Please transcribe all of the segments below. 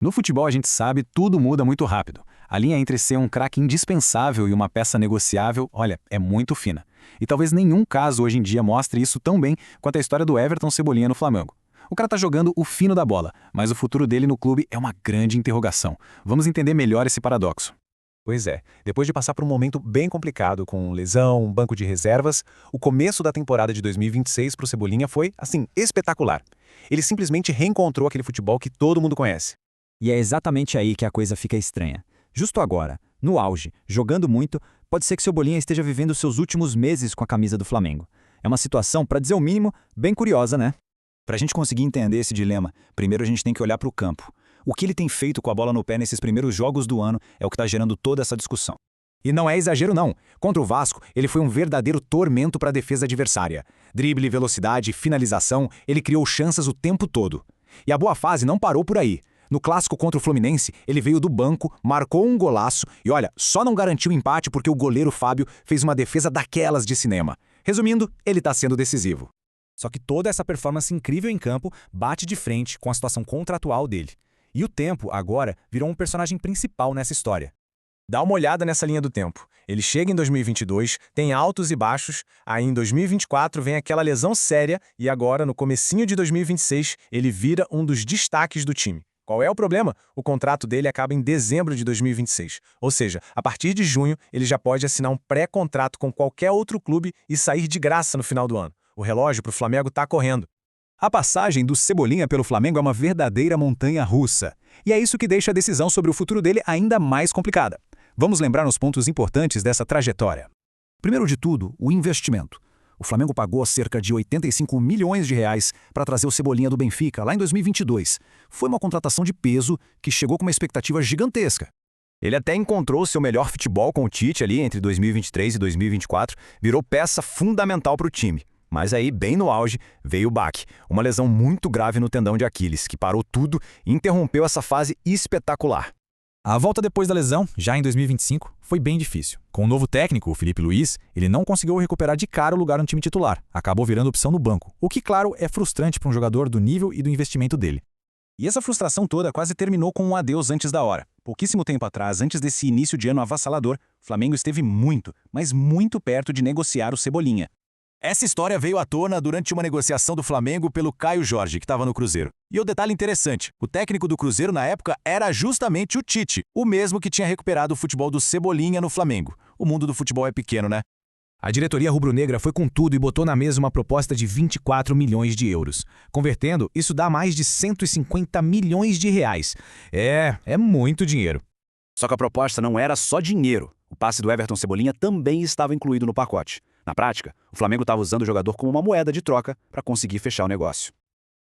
No futebol a gente sabe, tudo muda muito rápido. A linha entre ser um craque indispensável e uma peça negociável, olha, é muito fina. E talvez nenhum caso hoje em dia mostre isso tão bem quanto a história do Everton Cebolinha no Flamengo. O cara tá jogando o fino da bola, mas o futuro dele no clube é uma grande interrogação. Vamos entender melhor esse paradoxo. Pois é, depois de passar por um momento bem complicado com lesão, banco de reservas, o começo da temporada de 2026 para o Cebolinha foi, assim, espetacular. Ele simplesmente reencontrou aquele futebol que todo mundo conhece. E é exatamente aí que a coisa fica estranha. Justo agora, no auge, jogando muito, pode ser que Cebolinha esteja vivendo seus últimos meses com a camisa do Flamengo. É uma situação, para dizer o mínimo, bem curiosa, né? Para a gente conseguir entender esse dilema, primeiro a gente tem que olhar para o campo. O que ele tem feito com a bola no pé nesses primeiros jogos do ano é o que está gerando toda essa discussão. E não é exagero não. Contra o Vasco, ele foi um verdadeiro tormento para a defesa adversária. Drible, velocidade, finalização, ele criou chances o tempo todo. E a boa fase não parou por aí. No clássico contra o Fluminense, ele veio do banco, marcou um golaço e olha, só não garantiu o empate porque o goleiro Fábio fez uma defesa daquelas de cinema. Resumindo, ele está sendo decisivo. Só que toda essa performance incrível em campo bate de frente com a situação contratual dele. E o tempo, agora, virou um personagem principal nessa história. Dá uma olhada nessa linha do tempo. Ele chega em 2022, tem altos e baixos, aí em 2024 vem aquela lesão séria e agora, no comecinho de 2026, ele vira um dos destaques do time. Qual é o problema? O contrato dele acaba em dezembro de 2026. Ou seja, a partir de junho, ele já pode assinar um pré-contrato com qualquer outro clube e sair de graça no final do ano. O relógio para o Flamengo está correndo. A passagem do Cebolinha pelo Flamengo é uma verdadeira montanha-russa. E é isso que deixa a decisão sobre o futuro dele ainda mais complicada. Vamos lembrar os pontos importantes dessa trajetória. Primeiro de tudo, o investimento. O Flamengo pagou cerca de 85 milhões de reais para trazer o Cebolinha do Benfica, lá em 2022. Foi uma contratação de peso que chegou com uma expectativa gigantesca. Ele até encontrou seu melhor futebol com o Tite ali entre 2023 e 2024, virou peça fundamental para o time. Mas aí, bem no auge, veio o baque. Uma lesão muito grave no tendão de Aquiles, que parou tudo e interrompeu essa fase espetacular. A volta depois da lesão, já em 2025, foi bem difícil. Com o novo técnico, o Felipe Luiz, ele não conseguiu recuperar de cara o lugar no time titular. Acabou virando opção no banco, o que, claro, é frustrante para um jogador do nível e do investimento dele. E essa frustração toda quase terminou com um adeus antes da hora. Pouquíssimo tempo atrás, antes desse início de ano avassalador, o Flamengo esteve muito, mas muito perto de negociar o Cebolinha. Essa história veio à tona durante uma negociação do Flamengo pelo Caio Jorge, que estava no Cruzeiro. E o detalhe interessante, o técnico do Cruzeiro na época era justamente o Tite, o mesmo que tinha recuperado o futebol do Cebolinha no Flamengo. O mundo do futebol é pequeno, né? A diretoria rubro-negra foi com tudo e botou na mesa uma proposta de 24 milhões de euros. Convertendo, isso dá mais de 150 milhões de reais. É muito dinheiro. Só que a proposta não era só dinheiro. O passe do Everton Cebolinha também estava incluído no pacote. Na prática, o Flamengo estava usando o jogador como uma moeda de troca para conseguir fechar o negócio.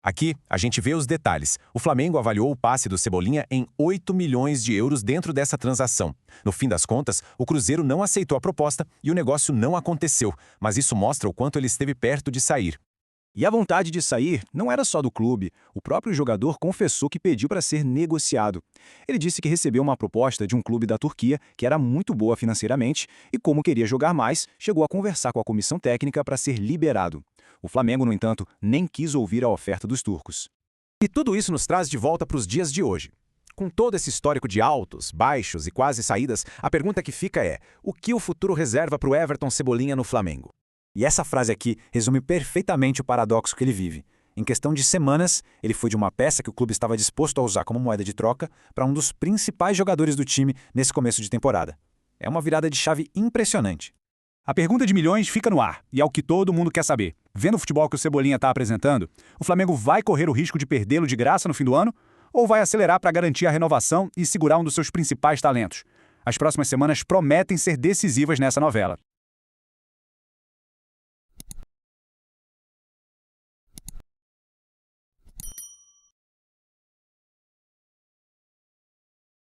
Aqui, a gente vê os detalhes. O Flamengo avaliou o passe do Cebolinha em 8 milhões de euros dentro dessa transação. No fim das contas, o Cruzeiro não aceitou a proposta e o negócio não aconteceu, mas isso mostra o quanto ele esteve perto de sair. E a vontade de sair não era só do clube. O próprio jogador confessou que pediu para ser negociado. Ele disse que recebeu uma proposta de um clube da Turquia que era muito boa financeiramente e, como queria jogar mais, chegou a conversar com a comissão técnica para ser liberado. O Flamengo, no entanto, nem quis ouvir a oferta dos turcos. E tudo isso nos traz de volta para os dias de hoje. Com todo esse histórico de altos, baixos e quase saídas, a pergunta que fica é: o que o futuro reserva para o Everton Cebolinha no Flamengo? E essa frase aqui resume perfeitamente o paradoxo que ele vive. Em questão de semanas, ele foi de uma peça que o clube estava disposto a usar como moeda de troca para um dos principais jogadores do time nesse começo de temporada. É uma virada de chave impressionante. A pergunta de milhões fica no ar, e é o que todo mundo quer saber. Vendo o futebol que o Cebolinha está apresentando, o Flamengo vai correr o risco de perdê-lo de graça no fim do ano? Ou vai acelerar para garantir a renovação e segurar um dos seus principais talentos? As próximas semanas prometem ser decisivas nessa novela.